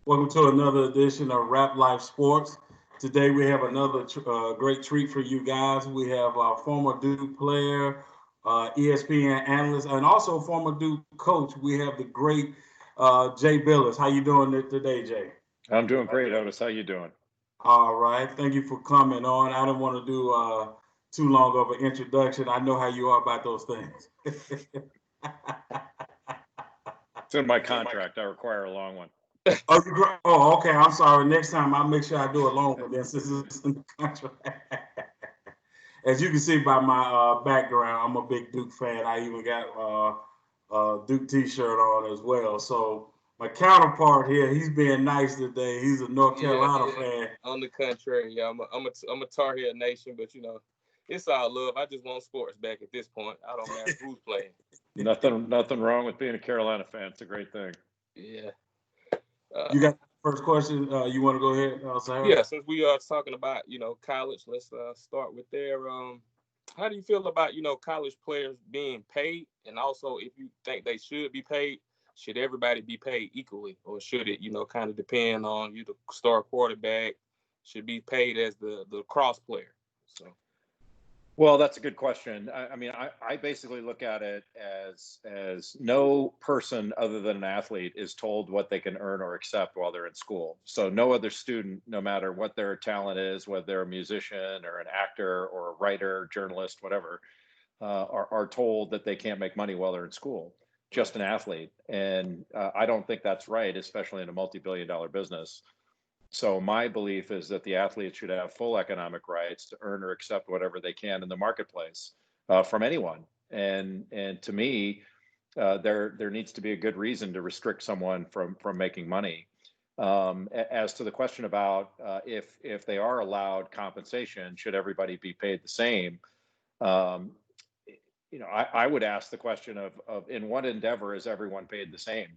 Welcome to another edition of Rap Life Sports. Today we have another great treat for you guys. We have our former Duke player, ESPN analyst, and also former Duke coach. We have the great Jay Bilas. How you doing today, Jay? I'm doing great, Otis. How you doing? All right. Thank you for coming on. I didn't want to do too long of an introduction. I know how you are about those things. It's in my contract. I require a long one. Oh, okay. I'm sorry. Next time I'll make sure I do a long one. This is in the contract. As you can see by my background, I'm a big Duke fan. I even got Duke T-shirt on as well. So my counterpart here, he's being nice today. He's a North Carolina fan. On the contrary, yeah, I'm a Tar Heel Nation, but it's all love. I just want sports back at this point. I don't matter who's playing. Nothing wrong with being a Carolina fan. It's a great thing. Yeah. You got the first question. You want to go ahead, Sahara? Yeah. Since we are talking about college, let's start with there. How do you feel about college players being paid, and also if you think they should be paid? Should everybody be paid equally, or should it kind of depend on the star quarterback should be paid as the cross player? So. Well, that's a good question. I basically look at it as no person other than an athlete is told what they can earn or accept while they're in school. So no other student, no matter what their talent is, whether they're a musician or an actor or a writer, journalist, whatever, are told that they can't make money while they're in school. Just an athlete. And I don't think that's right, especially in a multi-billion-dollar business. So my belief is that the athletes should have full economic rights to earn or accept whatever they can in the marketplace from anyone. And to me, there needs to be a good reason to restrict someone from making money. As to the question about if they are allowed compensation, should everybody be paid the same? I would ask the question of in what endeavor is everyone paid the same?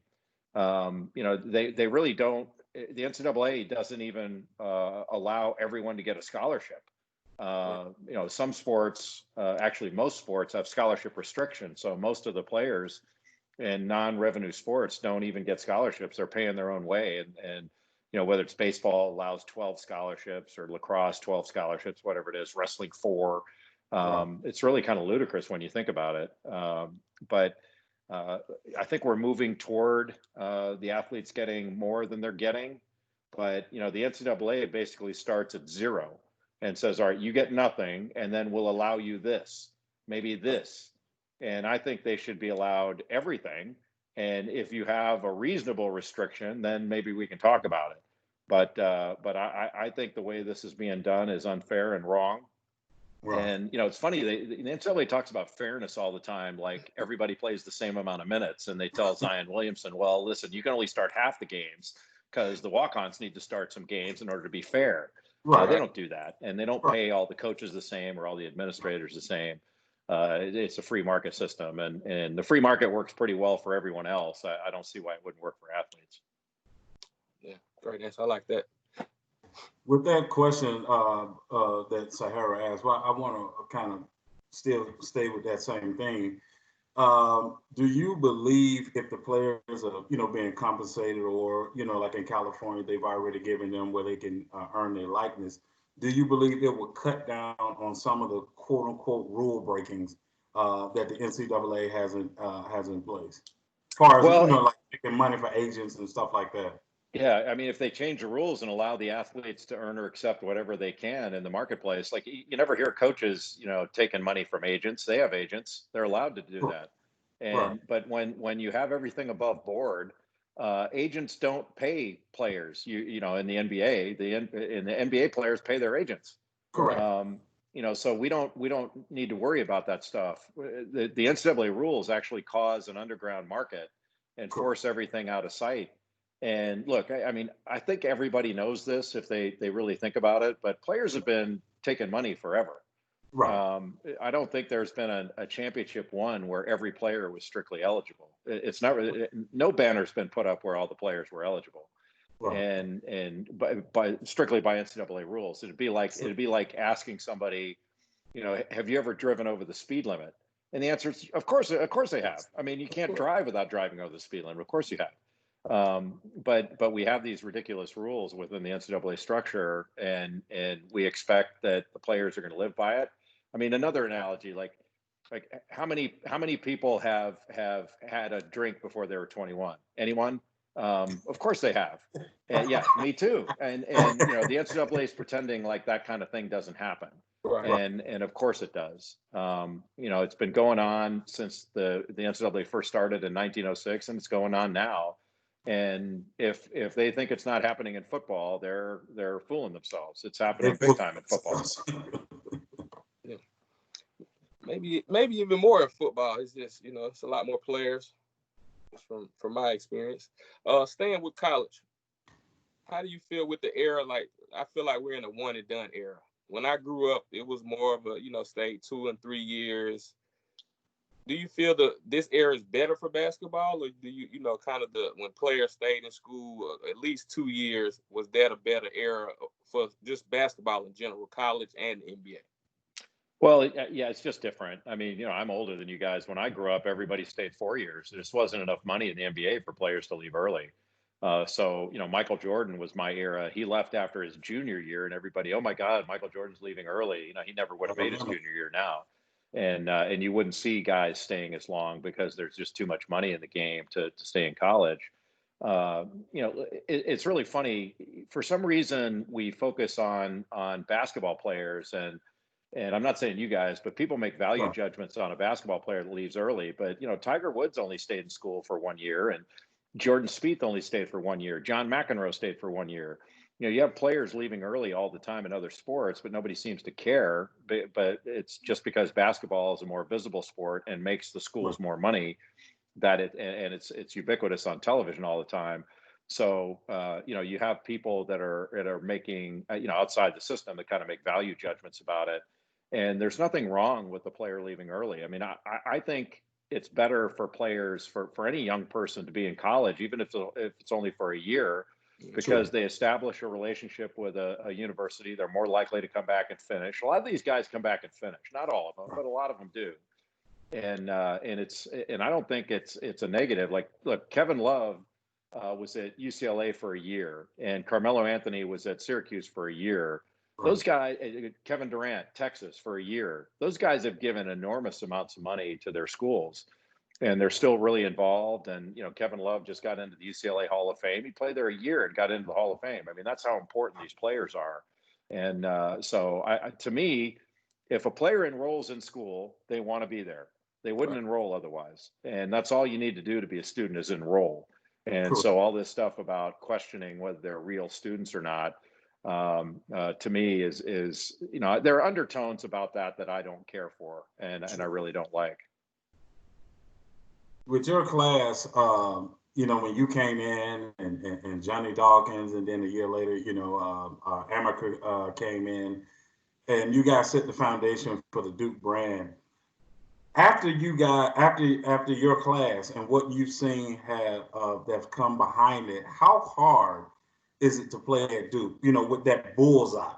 They really don't. The NCAA doesn't even allow everyone to get a scholarship. Some sports, actually most sports, have scholarship restrictions. So most of the players in non-revenue sports don't even get scholarships. They're paying their own way. And whether it's baseball allows 12 scholarships or lacrosse 12 scholarships, whatever it is, wrestling 4. It's really kind of ludicrous when you think about it. But I think we're moving toward the athletes getting more than they're getting. But, the NCAA basically starts at zero and says, all right, you get nothing, and then we'll allow you this, maybe this. And I think they should be allowed everything. And if you have a reasonable restriction, then maybe we can talk about it. But I think the way this is being done is unfair and wrong. Right. And, it's funny, the NCAA talks about fairness all the time, like everybody plays the same amount of minutes. And they tell Zion Williamson, well, listen, you can only start half the games because the walk-ons need to start some games in order to be fair. Right. They don't do that. And they don't pay all the coaches the same or all the administrators the same. It's a free market system. And the free market works pretty well for everyone else. I don't see why it wouldn't work for athletes. Yeah, great answer. I like that. With that question that Sahara asked, well, I want to kind of still stay with that same thing. Do you believe if the players are, being compensated or, like in California, they've already given them where they can earn their likeness, do you believe it will cut down on some of the quote unquote rule breakings that the NCAA has in place? As far as, like making money for agents and stuff like that. Yeah, if they change the rules and allow the athletes to earn or accept whatever they can in the marketplace, like you never hear coaches, taking money from agents. They have agents. They're allowed to do that. And but when you have everything above board, agents don't pay players. In the NBA, in the NBA players pay their agents. Correct. So we don't need to worry about that stuff. The NCAA rules actually cause an underground market and force everything out of sight. And look, I think everybody knows this if they really think about it, but players have been taking money forever. Right. I don't think there's been a championship won where every player was strictly eligible. It's not really, no banner's been put up where all the players were eligible. Right. And by strictly by NCAA rules, it'd be like asking somebody, have you ever driven over the speed limit? And the answer is, of course they have. You can't drive without driving over the speed limit. Of course you have. But we have these ridiculous rules within the NCAA structure, and we expect that the players are going to live by it. I mean, another analogy, like how many people have had a drink before they were 21? Anyone? Of course they have. And yeah, me too. And you know, the NCAA is pretending like that kind of thing doesn't happen. Right. And of course it does. You know, it's been going on since the NCAA first started in 1906, and it's going on now. And if they think it's not happening in football, they're fooling themselves. It's happening big time in football. Yeah. Maybe even more in football. It's just, you know, it's a lot more players from my experience. Staying with college, how do you feel with the era? Like, I feel like we're in a one and done era. When I grew up, it was more of a, you know, stay 2 and 3 years. Do you feel this era is better for basketball, or do you know, kind of when players stayed in school at least 2 years, was that a better era for just basketball in general, college and NBA? Well, yeah, it's just different. I mean, you know, I'm older than you guys. When I grew up, everybody stayed 4 years. There just wasn't enough money in the NBA for players to leave early. So, you know, Michael Jordan was my era. He left after his junior year, and everybody, oh my God, Michael Jordan's leaving early. You know, he never would have made his junior year now. And you wouldn't see guys staying as long because there's just too much money in the game to stay in college. You know, it's really funny. For some reason, we focus on basketball players, and I'm not saying you guys, but people make value judgments on a basketball player that leaves early. But, you know, Tiger Woods only stayed in school for 1 year, and Jordan Spieth only stayed for 1 year. John McEnroe stayed for 1 year. You know, you have players leaving early all the time in other sports, but nobody seems to care. But it's just because basketball is a more visible sport and makes the schools more money that it's ubiquitous on television all the time. So, you know, you have people that are making, you know, outside the system that kind of make value judgments about it. And there's nothing wrong with the player leaving early. I mean, I think it's better for players, for any young person to be in college, even if it's only for a year, because they establish a relationship with a university. They're more likely to come back and finish. A lot of these guys come back and finish, not all of them, but a lot of them do. And I don't think it's a negative. Like, look, Kevin Love was at UCLA for a year, and Carmelo Anthony was at Syracuse for a year. Those guys, Kevin Durant, Texas for a year. Those guys have given enormous amounts of money to their schools, and they're still really involved. And, you know, Kevin Love just got into the UCLA Hall of Fame. He played there a year and got into the Hall of Fame. I mean, that's how important these players are. And so, to me, if a player enrolls in school, they want to be there. They wouldn't enroll otherwise. And that's all you need to do to be a student is enroll. And so all this stuff about questioning whether they're real students or not, to me is, you know, there are undertones about that I don't care for, and I really don't like. With your class, you know, when you came in and Johnny Dawkins, and then a year later, you know, Amaker came in, and you guys set the foundation for the Duke brand. After your class and what you've seen that's come behind it, how hard is it to play at Duke? You know, with that bullseye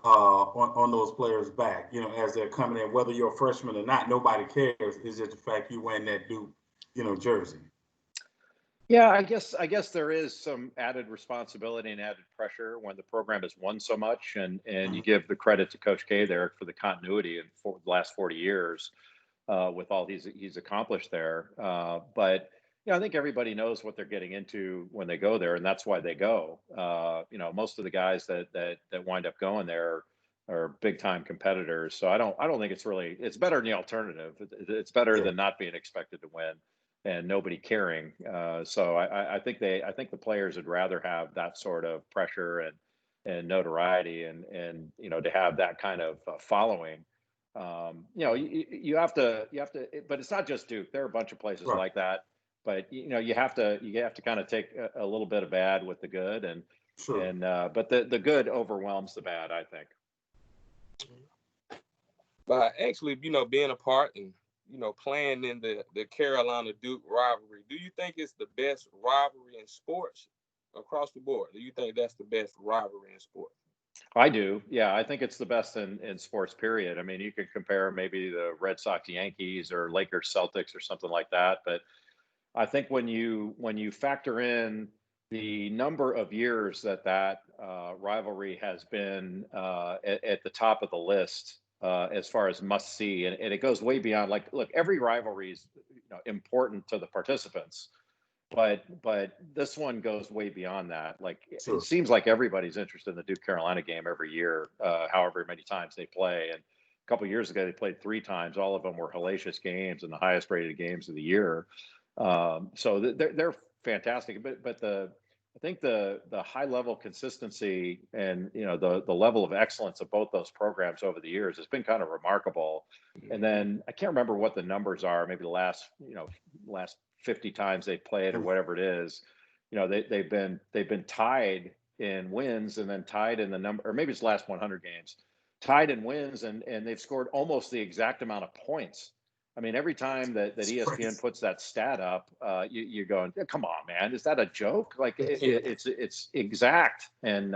on those players' back. You know, as they're coming in, whether you're a freshman or not, nobody cares. It's just the fact you wearing that Duke, you know, jersey. Yeah, I guess there is some added responsibility and added pressure when the program has won so much, and you give the credit to Coach K there for the continuity in the last 40 years. With all he's accomplished there. But, you know, I think everybody knows what they're getting into when they go there, and that's why they go. You know, most of the guys that wind up going there are big time competitors. So I don't think it's better than the alternative. It's better than not being expected to win and nobody caring. So I think the players would rather have that sort of pressure and notoriety and you know, to have that kind of following. You know, you have to, but it's not just Duke. There are a bunch of places like that. But, you know, you have to kind of take a little bit of bad with the good, and but the good overwhelms the bad, I think. But actually, you know, being a part and, you know, playing in the Carolina Duke rivalry, do you think it's the best rivalry in sports across the board? Do you think that's the best rivalry in sports? I do. Yeah, I think it's the best in sports, period. I mean, you could compare maybe the Red Sox Yankees or Lakers Celtics or something like that. But I think when you factor in the number of years that rivalry has been at the top of the list as far as must see, and it goes way beyond, like, look, every rivalry is important to the participants, but this one goes way beyond that. Like, Sure. it seems like everybody's interested in the Duke Carolina game every year, however many times they play. And a couple of years ago, they played 3 times. All of them were hellacious games and the highest rated games of the year. So they're fantastic. But I think the high level consistency and the level of excellence of both those programs over the years has been kind of remarkable. And then I can't remember what the numbers are. Maybe the last 50 times they played or whatever it is, they've been tied in wins and then tied in the number, or maybe it's the last 100 games, tied in wins, and they've scored almost the exact amount of points. I mean, every time that ESPN puts that stat up, you're going, come on, man, is that a joke? Like, it's exact. And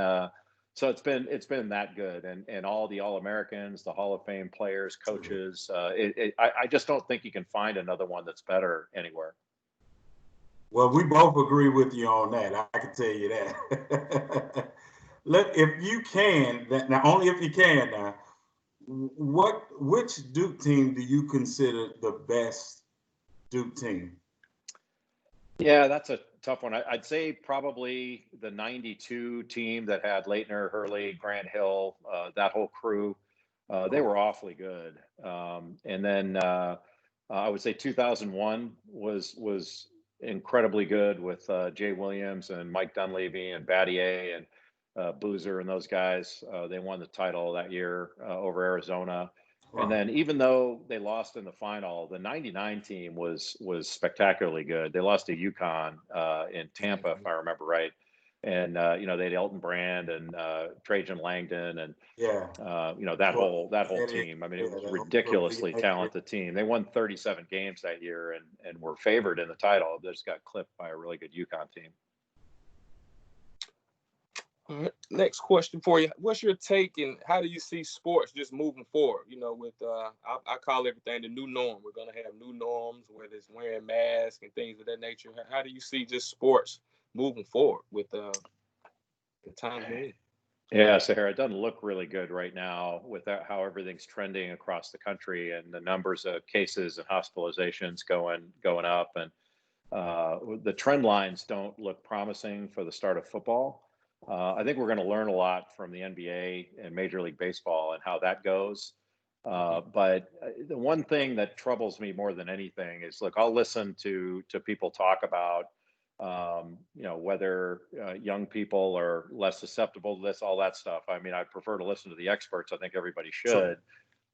so it's been that good, and all the All-Americans, the Hall of Fame players, coaches. I just don't think you can find another one that's better anywhere. Well, we both agree with you on that. I can tell you that. If you can, now only if you can now, which Duke team do you consider the best Duke team? Yeah, that's a tough one. I'd say probably the '92 team that had Leitner, Hurley, Grant Hill, that whole crew. They were awfully good. And then I would say 2001 was incredibly good with Jay Williams and Mike Dunleavy and Battier and Boozer and those guys. They won the title that year over Arizona. Wow. And then even though they lost in the final, the '99 team was spectacularly good. They lost to UConn in Tampa, if I remember right. And they had Elton Brand and Trajan Langdon and that whole team. I mean, it was a ridiculously talented team. They won 37 games that year and were favored in the title. They just got clipped by a really good UConn team. All right. Next question for you. What's your take and how do you see sports just moving forward? With I call everything the new norm. We're going to have new norms, whether it's wearing masks and things of that nature. How do you see just sports moving forward with the time being? Yeah, Sahara, it doesn't look really good right now with how everything's trending across the country and the numbers of cases and hospitalizations going up, and the trend lines don't look promising for the start of football. I think we're going to learn a lot from the NBA and Major League Baseball and how that goes. But the one thing that troubles me more than anything is, look, I'll listen to people talk about whether young people are less susceptible to this, all that stuff. I mean, I prefer to listen to the experts. I think everybody should. Sure.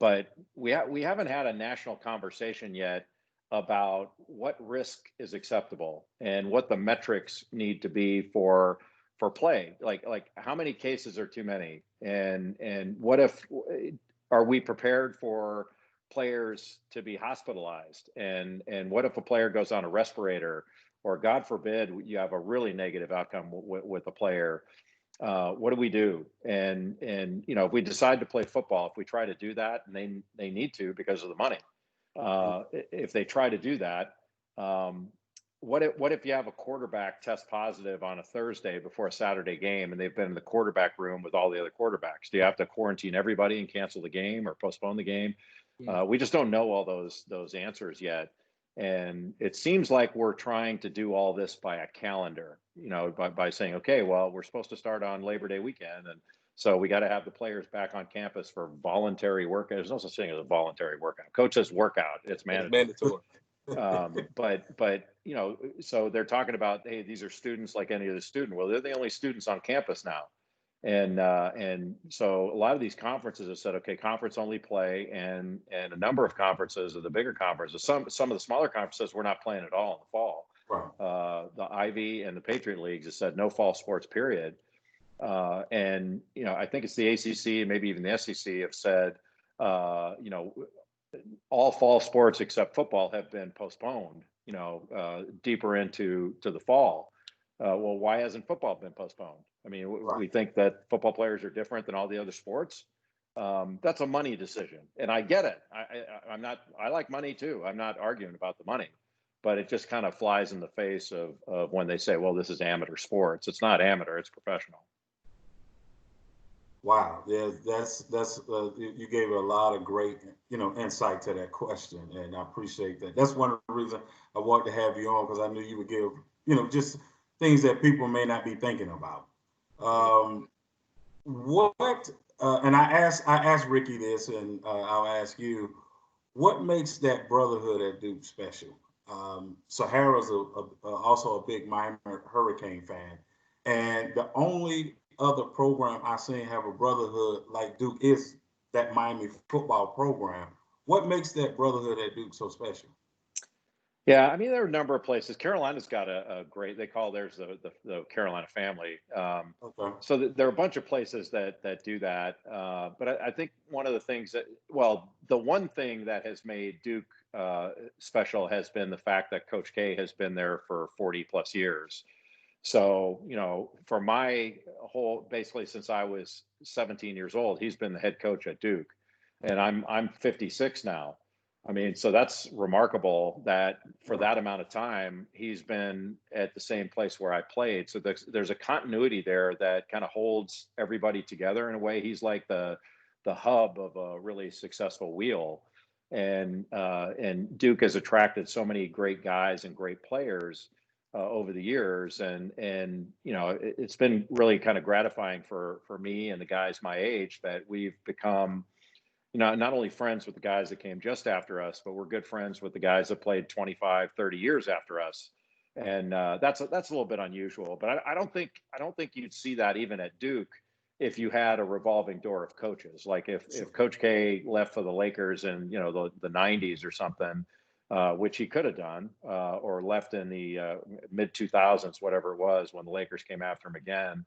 But we haven't had a national conversation yet about what risk is acceptable and what the metrics need to be for play. Like how many cases are too many, and what if, are we prepared for players to be hospitalized, and what if a player goes on a respirator, or God forbid you have a really negative outcome with a player? What do we do? And if we decide to play football, if we try to do that, and they need to because of the money, if they try to do that, what if you have a quarterback test positive on a Thursday before a Saturday game, and they've been in the quarterback room with all the other quarterbacks? Do you have to quarantine everybody and cancel the game or postpone the game? We just don't know all those answers yet. And it seems like we're trying to do all this by a calendar, by saying, okay, well, we're supposed to start on Labor Day weekend, and so we got to have the players back on campus for voluntary work. There's no such thing as a voluntary workout. Coach says workout. It's mandatory. But so they're talking about, hey, these are students like any other student. Well, they're the only students on campus now. And so a lot of these conferences have said, okay, conference only play, and a number of conferences, or the bigger conferences, some of the smaller conferences, we're not playing at all in the fall. Right. The Ivy and the Patriot Leagues have said no fall sports, period. And I think it's the ACC and maybe even the SEC have said, all fall sports except football have been postponed, deeper into the fall. Well, why hasn't football been postponed? I mean, right. We think that football players are different than all the other sports. That's a money decision, and I get it. I like money too. I'm not arguing about the money, but it just kind of flies in the face of when they say, well, this is amateur sports. It's not amateur, it's professional. Wow, yeah, that's you gave a lot of great insight to that question, and I appreciate that. That's one of the reasons I wanted to have you on, because I knew you would give just things that people may not be thinking about. What and I asked Ricky this, and I'll ask you, what makes that brotherhood at Duke special? Sahara's also a big Miami Hurricane fan, and the only other program I seen have a brotherhood like Duke is that Miami football program. What makes that brotherhood at Duke so special? Yeah, I mean, there are a number of places. Carolina's got a great, they call theirs the Carolina family. Okay. So there are a bunch of places that do that. But I think one of the things well, the one thing that has made Duke special has been the fact that Coach K has been there for 40 plus years. So, for my basically since I was 17 years old, he's been the head coach at Duke, and I'm 56 now. I mean, so that's remarkable that for that amount of time, he's been at the same place where I played. So there's a continuity there that kind of holds everybody together in a way. He's like the hub of a really successful wheel. And Duke has attracted so many great guys and great players over the years. And it's been really kind of gratifying for me and the guys my age that we've become not only friends with the guys that came just after us, but we're good friends with the guys that played 25, 30 years after us. And that's a little bit unusual, but I don't think you'd see that even at Duke if you had a revolving door of coaches. Like if Coach K left for the Lakers in the 90s or something, which he could have done, or left in the mid 2000s, whatever it was, when the Lakers came after him again.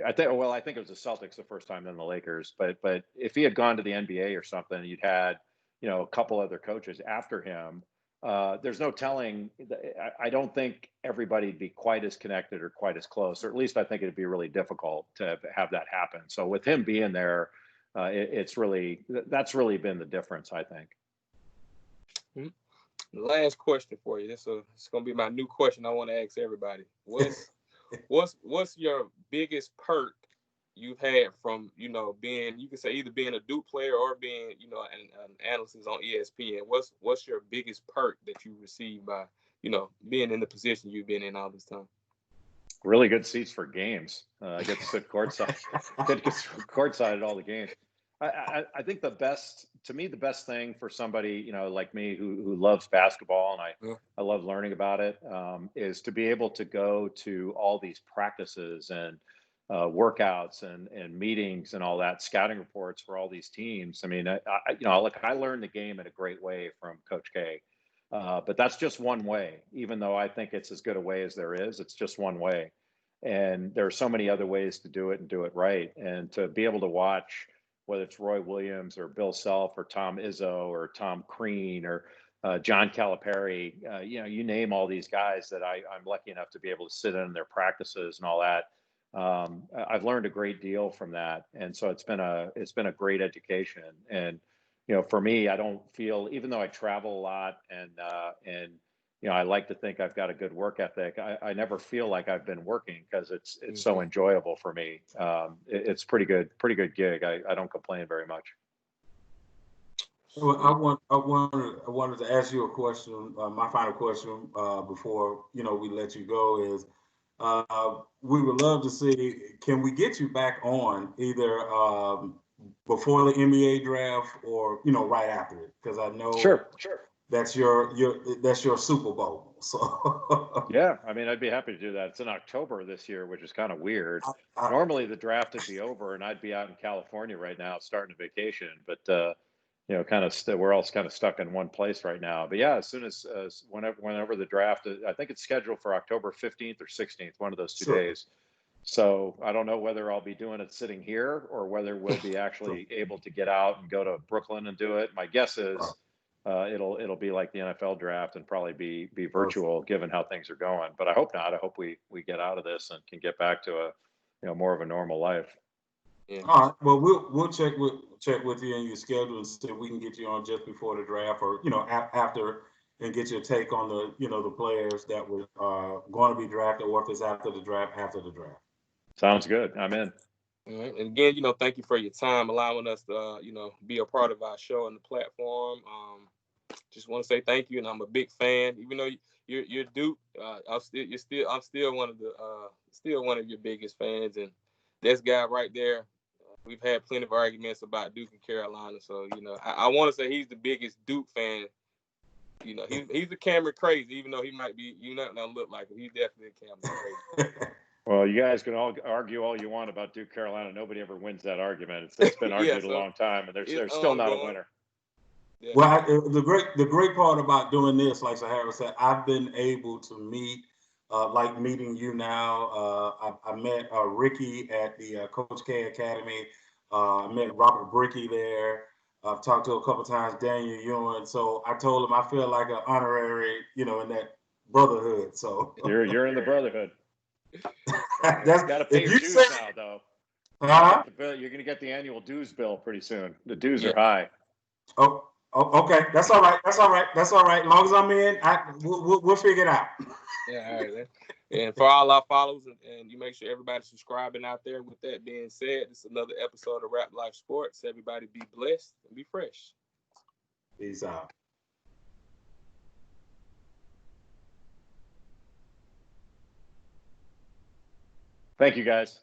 I think it was the Celtics the first time, then the Lakers. But if he had gone to the NBA or something, you'd had a couple other coaches after him. There's no telling. I don't think everybody'd be quite as connected or quite as close, or at least I think it'd be really difficult to have that happen. So with him being there, that's really been the difference, I think. Last question for you. It's gonna be my new question. I want to ask everybody. What's your biggest perk you've had from being, you can say, either being a Duke player or being an analyst on ESPN? What's your biggest perk that you received by being in the position you've been in all this time? Really good seats for games. I get to sit courtside. Get to sit courtside at all the games. I think the best thing for somebody like me who loves basketball, and I love learning about it, is to be able to go to all these practices and workouts and meetings and all that, scouting reports for all these teams. I mean, I learned the game in a great way from Coach K, but that's just one way. Even though I think it's as good a way as there is, it's just one way, and there are so many other ways to do it and do it right. And to be able to watch, whether it's Roy Williams or Bill Self or Tom Izzo or Tom Crean or John Calipari, you name all these guys that I'm lucky enough to be able to sit in their practices and all that. I've learned a great deal from that, and so it's been a great education. And for me, I don't feel, even though I travel a lot and I like to think I've got a good work ethic, I never feel like I've been working, because it's so enjoyable for me. It's pretty good gig. I don't complain very much. Well, I wanted to ask you a question. My final question before we let you go is, we would love to see, can we get you back on either before the NBA draft or right after it? Because I know Sure. that's your Super Bowl. So yeah, I mean, I'd be happy to do that. It's in October this year, which is kind of weird. Normally the draft would be over and I'd be out in California right now starting a vacation, but we're all kind of stuck in one place right now. But yeah, as soon as whenever the draft, I think it's scheduled for October 15th or 16th, one of those two days. So I don't know whether I'll be doing it sitting here or whether we'll be actually able to get out and go to Brooklyn and do it. My guess is it'll be like the NFL draft and probably be virtual, given how things are going. But I hope not. I hope we get out of this and can get back to a more of a normal life. Yeah. All right. Well, we'll check with you and your schedule and see if we can get you on just before the draft or after and get your take on the, the players that were going to be drafted, or if it's after the draft, Sounds good. I'm in. All right. And again, thank you for your time, allowing us to, be a part of our show and the platform. Just want to say thank you, and I'm a big fan. Even though you're Duke, I'm still one of your biggest fans, and this guy right there. We've had plenty of arguments about Duke and Carolina, so I want to say he's the biggest Duke fan. He's a Cameron crazy, even though he might be not look like him. He's definitely a Cameron crazy. Well, you guys can all argue all you want about Duke, Carolina. Nobody ever wins that argument. It's been argued a long time, and there's still not a winner. Yeah. Well, the great part about doing this, like Sahara said, I've been able to meet, like meeting you now. I met Ricky at the Coach K Academy. I met Robert Bricky there. I've talked to a couple times Daniel Ewan. So I told him I feel like an honorary, in that brotherhood. So you're in the brotherhood. That's got to pay your dues now, though. You're going to get the annual dues bill pretty soon. The dues are high. Oh, okay. That's all right. As long as I'm in, we'll figure it out. Yeah, all right, man. And for all our followers, and you make sure everybody's subscribing out there. With that being said, this is another episode of Rap Life Sports. Everybody be blessed and be fresh. Peace out. Thank you, guys.